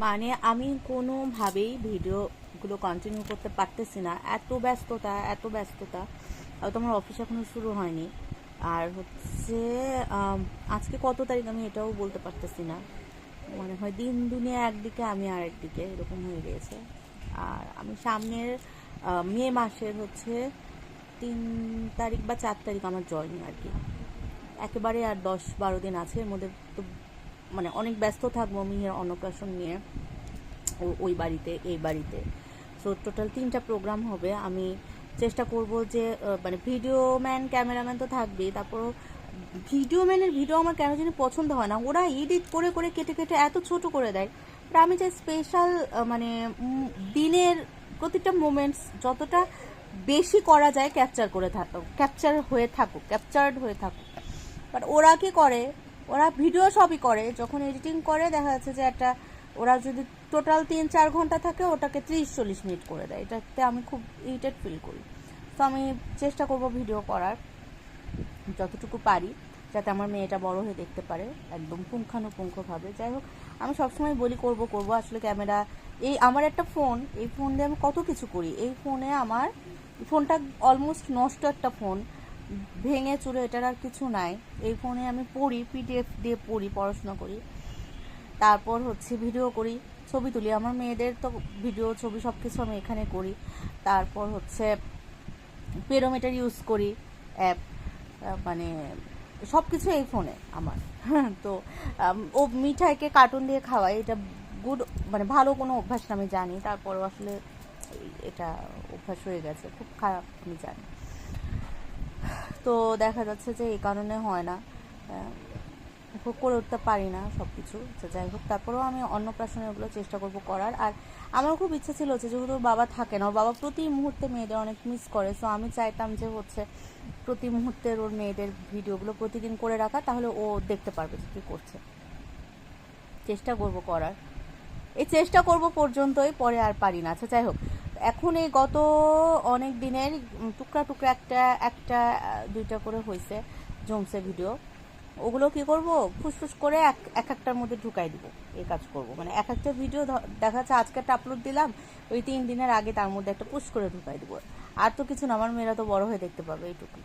মানে আমি কোনোভাবেই ভিডিওগুলো কন্টিনিউ করতে পারতেছি না, এত ব্যস্ততা এত ব্যস্ততা। আর তোমার অফিস এখনো শুরু হয়নি। আর হচ্ছে আজকে কত তারিখ আমি এটাও বলতে পারতেছি না। মনে হয় দিন দুনিয়া একদিকে আমি আর একদিকে, এরকম হয়ে গিয়েছে। আর আমি সামনের মে মাসের হচ্ছে 3 তারিখ বা 4 তারিখ আমার জয়েনিং আর কি। একেবারে আর 10-12 দিন আছে, এর মধ্যে তো মানে অনেক ব্যস্ত থাকবো মিহির অন্নপ্রাশন নিয়ে, ওই বাড়িতে এই বাড়িতে। সো টোটাল 3টা প্রোগ্রাম হবে। আমি চেষ্টা করব যে মানে ভিডিও ম্যান ক্যামেরাম্যান তো থাকবেই, তারপর ভিডিও ম্যানের ভিডিও আমার কেন জানি পছন্দ হয় না, ওরা এডিট করে করে কেটে কেটে এত ছোট করে দেয়। আর আমি চাই স্পেশাল মানে দিনের প্রতিটা মোমেন্টস যতটা বেশি করা যায় ক্যাপচার্ড হয়ে থাকুক। বাট ওরা কি করে, ওরা ভিডিও সবই করে, যখন এডিটিং করে দেখা যাচ্ছে যে একটা, ওরা যদি টোটাল 3-4 ঘন্টা থাকে ওটাকে 30-40 মিনিট করে দেয়। এটাতে আমি খুব ইরিটেট ফিল করি। তো আমি চেষ্টা করব ভিডিও করার যতটুকু পারি, যাতে আমার মেয়েটা বড় হয়ে দেখতে পারে একদম পুঙ্খানুপুঙ্খভাবে। যাই হোক, আমি সবসময় বলি করব করব, আসলে ক্যামেরা, এই আমার একটা ফোন, এই ফোন দিয়ে আমি কত কিছু করি। এই ফোনে আমার, ফোনটা অলমোস্ট নষ্ট একটা ফোন, ভেঙে চুরে এটার আর কিছু নাই। এই ফোনে আমি পড়ি, পিডিএফ দিয়ে পড়ি, পড়াশোনা করি, তারপর হচ্ছে ভিডিও করি, ছবি তুলি। আমার মেয়েদের তো ভিডিও ছবি সব কিছু আমি এখানে করি। তারপর হচ্ছে পেরোমিটার ইউজ করি, অ্যাপ, মানে সব কিছু এই ফোনে আমার। তো ও মিঠাইকে কার্টুন দিয়ে খাওয়াই, এটা গুড, মানে ভালো কোনো অভ্যাস না আমি জানি, তারপরও আসলে এটা অভ্যাস হয়ে গেছে, খুব খারাপ আমি জানি। তো দেখা যাচ্ছে যে এই কারণে হয় না, করে উঠতে পারি না সব কিছু। তো যাই হোক, তারপরেও আমি অন্নপ্রাশনে ওগুলো চেষ্টা করব করার। আর আমার খুব ইচ্ছে ছিল যে যেহেতু ওর বাবা থাকে না, ওর বাবা প্রতি মুহূর্তে মেয়েদের অনেক মিস করে, সো আমি চাইতাম যে হচ্ছে প্রতি মুহূর্তের ওর মেয়েদের ভিডিওগুলো প্রতিদিন করে রাখা, তাহলে ও দেখতে পারবে যে কী করছে। চেষ্টা করব করার, এই চেষ্টা করব পর্যন্তই, পরে আর পারি না। আচ্ছা যাই হোক, এখন এই গত অনেক দিনের টুকরা টুকরা একটা একটা দুইটা করে হয়েছে জমছে ভিডিও, ওগুলো কি করব, ফুসফুস করে এক একটার মধ্যে ঢুকাই দিব। এই কাজ করব, মানে এক একটা ভিডিও দেখা যাচ্ছে আজকে একটা আপলোড দিলাম, ওই 3 দিনের আগে তার মধ্যে একটা পুশ করে ঢুকাই দিব। আর তো কিছু না, আমার মেয়েরা তো বড় হয়ে দেখতে পাবে এইটুকু।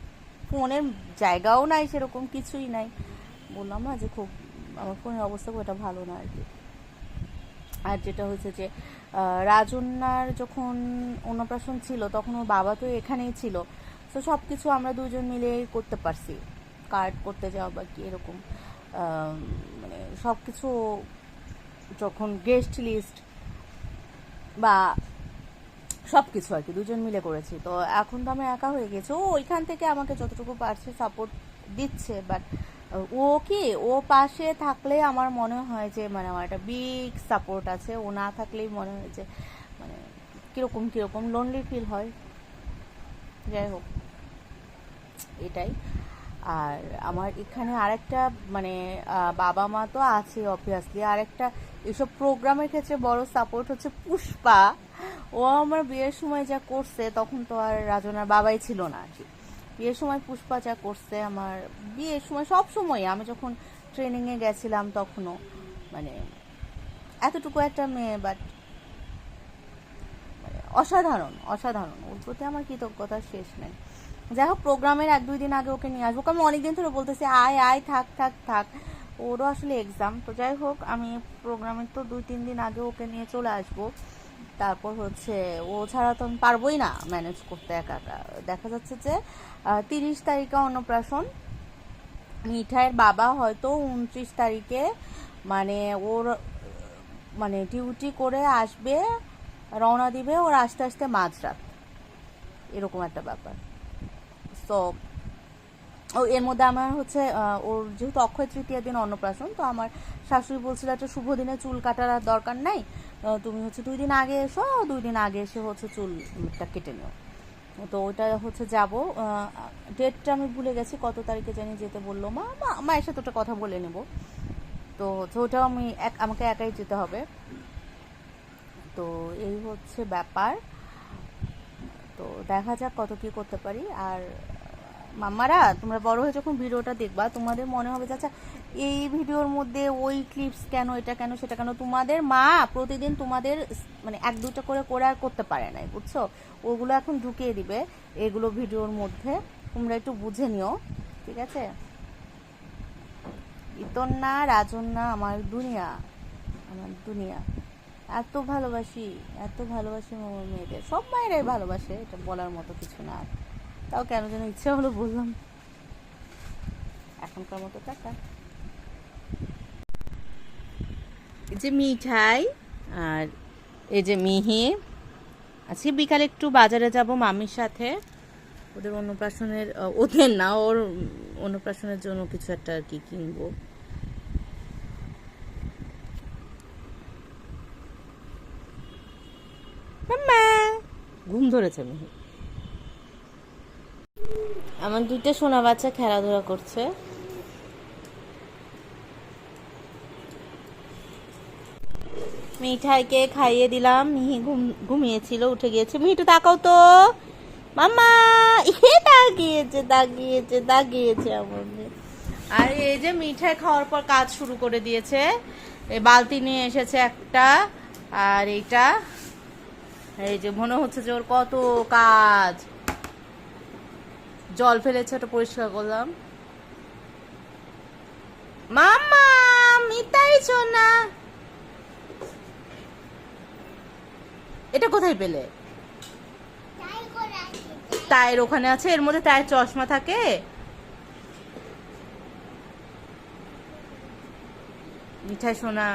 ফোনের জায়গাও নাই, সেরকম কিছুই নাই। বললাম না যে খুব আমার ফোনের অবস্থা খুব একটা ভালো না আর কি। আর যেটা হয়েছে যে রাজন্যার যখন অন্নপ্রাশন ছিল তখন ওর বাবা তো এখানেই ছিল, তো সব কিছু আমরা দুজন মিলে করতে পারছি, কার্ড করতে যাওয়া বা কি এরকম, মানে সব কিছু, যখন গেস্ট লিস্ট বা সব কিছু আর কি দুজন মিলে করেছি। তো এখন তো আমি একা হয়ে গেছি, ও ওইখান থেকে আমাকে যতটুকু পারছে সাপোর্ট দিচ্ছে, বাট ও কি, ও পাশে থাকলে আমার মনে হয় যে মানে আমার একটা বিগ সাপোর্ট আছে, ও না থাকলেই মনে হয় যে মানে কীরকম কীরকম লোনলি ফিল হয়। যাই হোক, এটাই। আর আমার এখানে আরেকটা মানে বাবা মা তো আছে অবভিয়াসলি, আরেকটা এসব প্রোগ্রামের ক্ষেত্রে বড় সাপোর্ট হচ্ছে পুষ্পা। ও আমার বিয়ের সময় যা করছে, তখন তো আর রাজনার বাবাই ছিল না আর কি। বিয়ের সময় পুষ্পা যা করছে, আমার বিয়ের সময় সব সময় আমি যখন ট্রেনিংয়ে গেছিলাম তখনও, মানে এতটুকু একটা মেয়ে, বাট অসাধারণ অসাধারণ, ওর প্রতি আমার কৃতজ্ঞতার শেষ নেই। যাই হোক, প্রোগ্রামের 1-2 দিন আগে ওকে নিয়ে আসবো, আমি অনেকদিন ধরে বলতেছি আয় আয়, থাক থাক থাক, ওরও আসলে এক্সাম। তো যাই হোক, আমি প্রোগ্রামের তো 2-3 দিন আগে ওকে নিয়ে চলে আসবো। তারপর হচ্ছে ও ছাড়া তো আমি পারবোই না ম্যানেজ করতে একা একা। দেখা যাচ্ছে যে 30 তারিখে অন্নপ্রাশন, মিঠাইয়ের বাবা হয়তো 29 তারিখে মানে ওর মানে ডিউটি করে আসবে, রওনা দিবে, ওর আস্তে আস্তে মাঝরাত, এরকম একটা ব্যাপার। সো ও এর মধ্যে আমার হচ্ছে ওর যেহেতু অক্ষয় তৃতীয়ার দিন অন্নপ্রাশন, তো আমার শাশুড়ি বলছিল একটা শুভ দিনে চুল কাটার আর দরকার নাই, তুমি হচ্ছে 2 দিন আগে এসো, 2 দিন আগে এসে হচ্ছে চুলটা কেটে নিও। তো ওইটা হচ্ছে যাব, ডেটটা আমি ভুলে গেছি, কত তারিখে জানি যেতে বললো মা, মায়ের সাথে ওটা কথা বলে নেব। তো হচ্ছে ওটাও আমাকে একাই যেতে হবে। তো এই হচ্ছে ব্যাপার। তো দেখা যাক কত কী করতে পারি। আর মাম্মারা তোমরা বড় হয়ে যখন ভিডিওটা দেখবা তোমাদের মনে হবে যে আচ্ছা এই ভিডিওর মধ্যে ওই ক্লিপস কেন, এটা কেন, সেটা কেন। তোমাদের মা প্রতিদিন তোমাদের মানে 1-2টা করে করে আর করতে পারে নাই, বুঝছো? ওগুলো এখন ঢুকিয়ে দিবে এগুলো ভিডিওর মধ্যে, তোমরা একটু বুঝে নিও, ঠিক আছে? ইতন না, রাজন না, আমার দুনিয়া, আমার দুনিয়া। এত ভালোবাসি, এত ভালোবাসি আমার মেয়েদের, সব মায়েরাই ভালোবাসে, এটা বলার মতো কিছু না। তাও কেন যেন ইচ্ছা হলো বললাম। এখনকার মতো টাকা। এই যে মিঠাই আর এই যে মিহি, আজকে বিকালে একটু বাজারে যাব মামির সাথে, ওদের অন্নপ্রাশনের, ওদের না, ওর অন্নপ্রাশনের জন্য কিছু একটা আর কি কিনবো। ঘুম ধরেছে মিহি। আমার 2টা সোনা বাচ্চা খেলাধুলা করছে। মিঠাইকে খাইয়ে দিলাম, মিহি ঘুমিয়েছিল, উঠে গিয়েছে। মিঠু তাকাও তো মাম্মা, তাকিয়েছে তাকিয়েছে তাকিয়েছে আমার মেয়ে। আর এই যে মিঠাই খাওয়ার পর কাজ শুরু করে দিয়েছে, এই বালতি নিয়ে এসেছে একটা, আর এইটা, এই যে মনে হচ্ছে যে ওর কত কাজ। জল ফেলেছে, ওটা পরিষ্কার করলাম। মাম্মা মিঠাই সোনা, এটা কোথায় পেলে? তাইর ওখানে আছে, এর মধ্যে তাইর চশমা থাকে। মিঠাই সোনা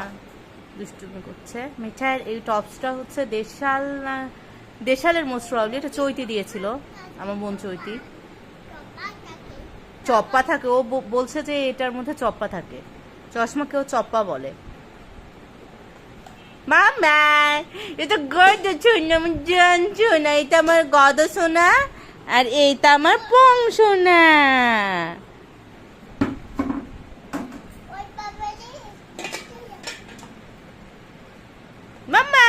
দুষ্টুমি করছে। মিঠাইয়ের এই টপসটা হচ্ছে দেশাল না, দেশালের মোস্ট প্রবাবলি, এটা চৈতি দিয়েছিল, আমার বোন চৈতি। চপ্পা থাকে, ও বলছে যে এটার মধ্যে চপ্পা থাকে, চশমা কেউ চপ্পা বলে। মামা এটা গদ সোনা, আমার জান সোনা, এটা আমার গদ সোনা, আর এইটা আমার পং সোনা। মামা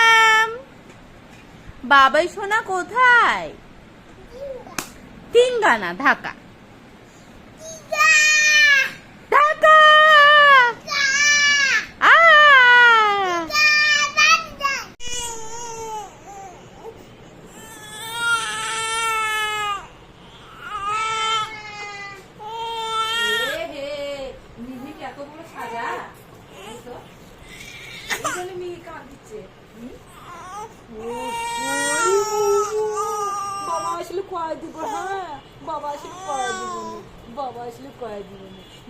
বাবাই সোনা কোথায়? তিনগানা, ঢাকা।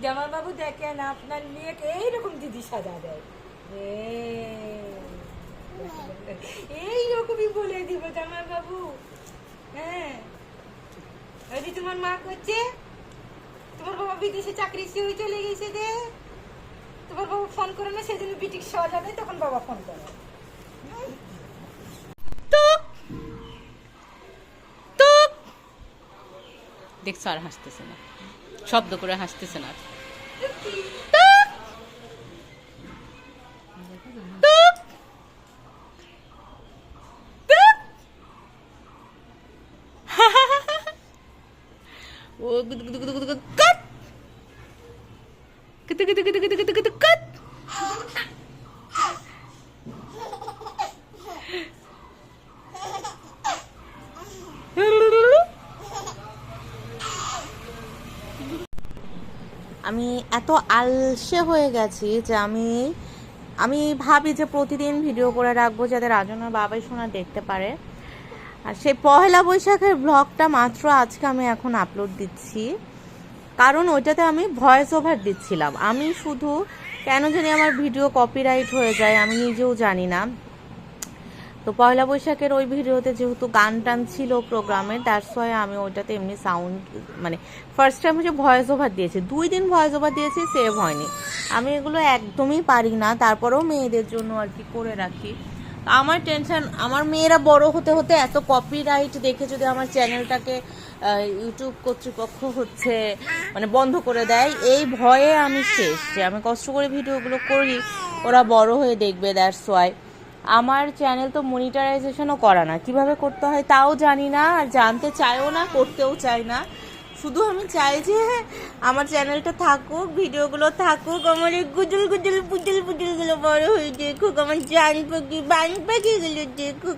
জামাই বাবু দেখেন আপনার মেয়েকে এইরকম দিদি সাজা দেয়, এইরকমই বলে দিব জামাই বাবু। হ্যাঁ, ওই তোমার মা করছে, তোমার বাবা বিদেশে চাকরি হয়ে চলে গেছে, যে তোমার বাবা ফোন করে না, সেদিন বিটিক সাজা দেয়, তখন বাবা ফোন করে। দেখছো আর হাসতেছে না, শব্দ করে হাসতেছে না। আমি এত আলসে হয়ে গেছি যে আমি ভাবি যে প্রতিদিন ভিডিও করে রাখবো যাতে রাজনার বাবাই সোনা দেখতে পারে। আর সেই পহেলা বৈশাখের ব্লগটা মাত্র আজকে আমি এখন আপলোড দিচ্ছি, কারণ ওইটাতে আমি ভয়েস ওভার দিচ্ছিলাম। আমি শুধু কেন জানি আমার ভিডিও কপিরাইট হয়ে যায়, আমি নিজেও জানি না। তো পয়লা বৈশাখের ওই ভিডিওতে যেহেতু গান টান ছিল প্রোগ্রামে, দ্যাটস ওয়াই আমি ওইটাতে এমনি সাউন্ড, মানে ফার্স্ট টাইম হচ্ছে ভয়েস ওভার দিয়েছি, 2 দিন ভয়েস ওভার দিয়েছি, সেভ হয়নি। আমি এগুলো একদমই পারি না, তারপরেও মেয়েদের জন্য আর কি করে রাখি। আমার টেনশন, আমার মেয়েরা বড় হতে হতে এত কপিরাইট দেখে যদি আমার চ্যানেলটাকে ইউটিউব কর্তৃপক্ষ হচ্ছে মানে বন্ধ করে দেয়, এই ভয়ে আমি শেষ। যে আমি কষ্ট করে ভিডিওগুলো করি, ওরা বড় হয়ে দেখবে, দ্যাটস ওয়াই। আমার চ্যানেল তো মনিটারাইজেশনও করা না, কিভাবে করতে হয় তাও জানি না, আর জানতে চাইও না, করতেও চাই না। শুধু আমি চাই যে আমার চ্যানেলটা থাকুক, ভিডিওগুলো থাকুক, আমার এই গুজল গুজল পুজল পুজলগুলো বড় হয়ে দেখুক, আমার জান পাখি বান পাখিগুলো দেখুক,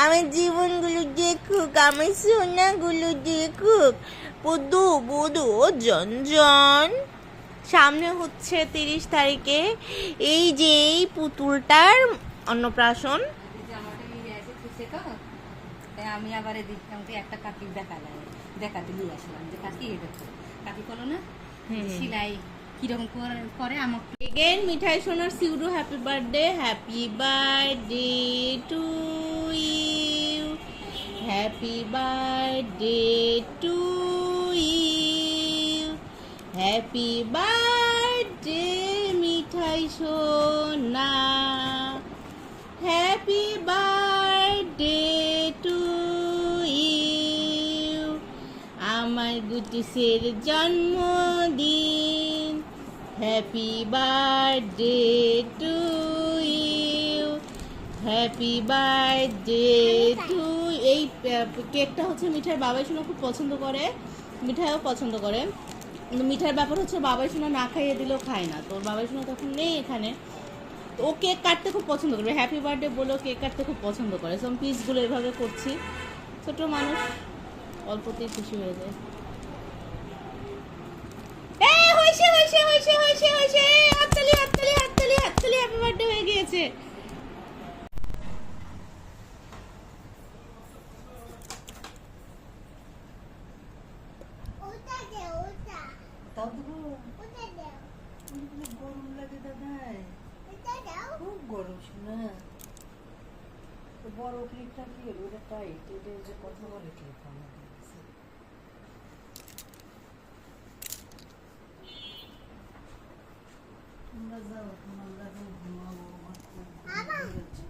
আমার জীবনগুলো দেখুক, আমার সোনাগুলো দেখুক। বুধু বুধু ও জনজন, সামনে হচ্ছে 30 তারিখে এই যে এই পুতুলটার অন্নপ্রাশন। জামাটা নিয়ে আসে খুশি তো, তাই আমি আবার এদিকে আমাকে একটা কাকি দেখাতে নিয়ে আসলাম যে কাকি এটা তো। কাকি করলো না সেলাই কিরকম করে আমাকে এগেন মিঠাই সোনার সিউডু happy birthday, happy birthday to you, happy birthday to you, happy birthday Mithai Sona, happy birthday to you, আমার গুটিসের জন্মদিন, happy birthday to you, happy birthday to. এই কেকটা হচ্ছে মিঠাইয়ের বাবাই শোনা খুব পছন্দ করে, মিঠাইও পছন্দ করে, কিন্তু মিঠাইয়ের ব্যাপার হচ্ছে বাবাই শোনা না খাইয়ে দিলেও খায় না, তোর বাবাই শোনা তখন নেই এখানে, তো ও কেক কাটতে খুব পছন্দ করে, হ্যাপি বার্থডে বলেও কেক কাটতে খুব পছন্দ করে। সো আমি পিসগুলো এভাবে করছি, ছোট মানুষ অল্পতেই খুশি হয়ে যায়। হয়েছে হয়েছে হয়েছে হয়েছে হয়েছে, হাততালি হাততালি হাততালি হাততালি, হ্যাপি বার্থডে হয়ে গিয়েছে। তাও দেবো গরম লাগে দাদাই, খুব গরম শোনা। তো বড় ক্লিপটা কি হলো, ওটা টাইট, এটা যে কথা বলে ক্লিপ আমার কাছে। তোমরা যাও, তোমার লাগে ঘুমাবো, আমার খুব ঘুম পেয়েছে।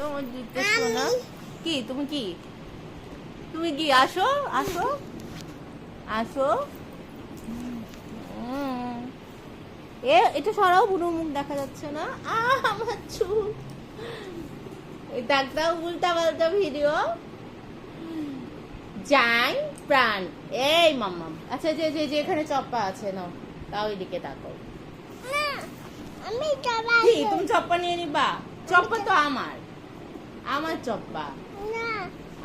আমার দিতে শোনা কি, তুমি কি, তুমি কি, আসো আসো আসো। এটা সরাও, বুড়ো মুখ দেখা যাচ্ছে না, আমার চুল, ওই একটা উল্টা পাল্টা ভিডিও জান প্রাণ। এই মাম্মাম, আচ্ছা যে যে যে এখানে চপ্পা আছে নাও, তাও এদিকে তাকাও। কি তুমি চপ্পা নিয়ে নিবা? চপ্পা তো আমার, আমার চপ্পা,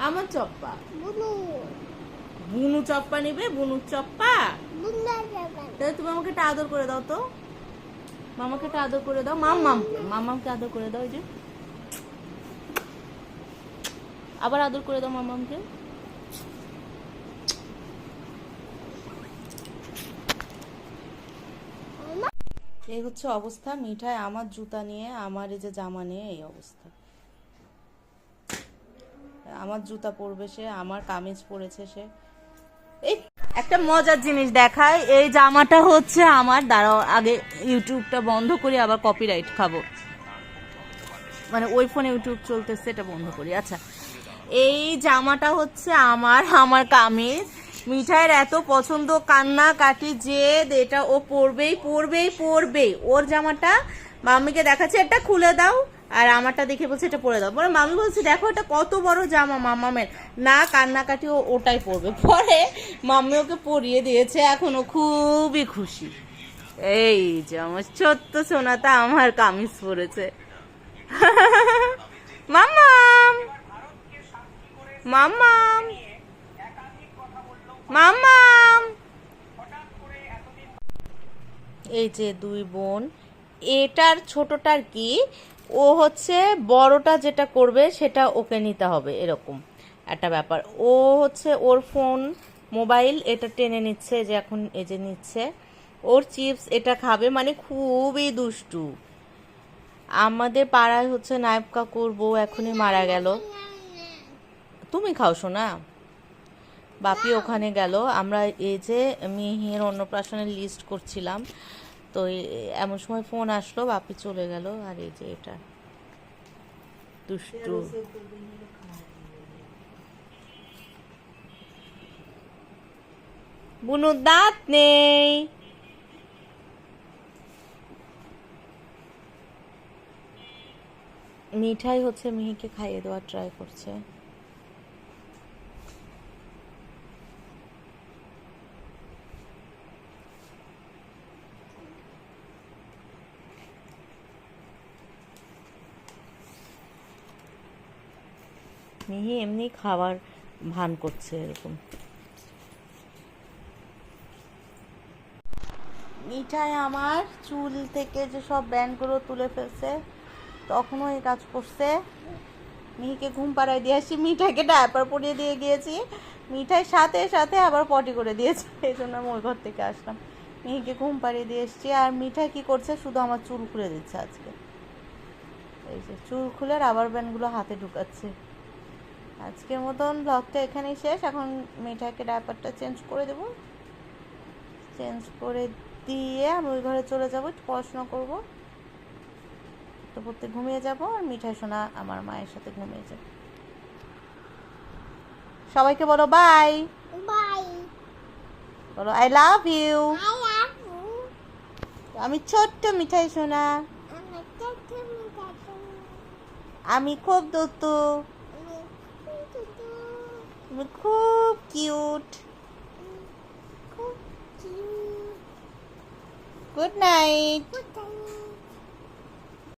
আমার চপ্পা। বুনু চপ্পা নিবে, বুনুর চপ্পা। তাহলে তুমি আমাকে একটা আদর করে দাও তো, মামাকে একটা আদর করে দাও, মামাকে আদর করে দাও, এই যে আবার আদর করে দাও মামাকে। এই হচ্ছে অবস্থা মিঠাই আমার জুতা নিয়ে, আমার এই যে জামা নিয়ে এই অবস্থা। আমার জুতা পরবে সে, আমার কামিজ পরেছে সে। এই একটা মজার জিনিস দেখায়, এই জামাটা হচ্ছে আমার, দাঁড়াও আগে ইউটিউবটা বন্ধ করি, আবার কপিরাইট খাবো, মানে ওই ফোনে ইউটিউব চলতেছে, এটা বন্ধ করি। আচ্ছা, এই জামাটা হচ্ছে আমার, আমার কামিজ, মিঠাইয়ের এত পছন্দ, কান্না কাটি যে এটা ও পরবেই পরবেই পরবেই। ওর জামাটা মাম্মিকে দেখাচ্ছে, এটা খুলে দাও, আর আমারটা দেখে বলছে এটা পরে দাও। পরে মাম্মি বলছে দেখো এটা কত বড় জামা মামামের, না কান্নাকাটি ও ওটাই পরবে। পরে মাম্মি ওকে পরিয়ে দিয়েছে, এখন ও খুবই খুশি। এই যে আমার ছোট্ট সোনাটা আমার কামিজ পরেছে। মাম্মাম মাম্মাম মাম্মাম, এই যে দুই বোন, এটার ছোটটার কি, ও হচ্ছে বড়টা যেটা করবে সেটা ওকে নিতে হবে, এরকম একটা ব্যাপার। ও হচ্ছে ওর ফোন মোবাইল এটা টেনে নিচ্ছে, যে এখন এই যে নিচ্ছে, ওর চিপস এটা খাবে, মানে খুবই দুষ্টু। আমাদের পাড়ায় হচ্ছে নায়েব কাকুর বউ এখনই মারা গেল, তুমি খাও শোনা, বাপি ওখানে গেল, আমরা এই যে মিহির অন্নপ্রাশনের লিস্ট করছিলাম, তো এমন সময় ফোন আসলো, বাপি চলে গেল, আর এই যে এটা দুষ্টু। বুনুর দাঁত নেই, মিঠাই হচ্ছে মিহিকে খাইয়ে দেওয়ার ট্রাই করছে। মিহি এমনি খাবার ভান করছে এরকম। মিঠাই আমার চুল থেকে যে সব ব্যান্ডগুলো তুলে ফেলছে, তখনও এই কাজ করছে। মিহিকে ঘুম পাড়ায় দিয়ে আসি, মিঠাইকে ডায়াপার পরিয়ে দিয়ে গিয়েছি, মিঠাই সাথে সাথে আবার পটি করে দিয়েছে, এই জন্য আমি ওই ঘর থেকে আসলাম। মিহিকে ঘুম পাড়িয়ে দিয়ে এসছি, আর মিঠাই কি করছে, শুধু আমার চুল খুলে দিচ্ছে আজকে। এই যে চুল খুলে রাবার ব্যান্ডগুলো হাতে ঢুকাচ্ছে। আজকের মতন ব্লগটা এখানেই শেষ। এখন মিঠাইকে ডায়াপারটা চেঞ্জ করে দেব, চেঞ্জ করে দিয়ে আমি ওই ঘরে চলে যাবো, একটু পড়াশোনা করবো, তো পড়তে ঘুমিয়ে যাব, আর মিঠাই সোনা আমার মায়ের সাথে ঘুমিয়ে যাবে। সবাইকে বলো বাই বাই। বলো I love you. I love you. আমি ছোট্ট মিঠাই সোনা, আমার ছোট্ট মিঠাই। আমি খুব দুতু, তুমি খুব কিউট। খুব কিউট। Good night. কোথায়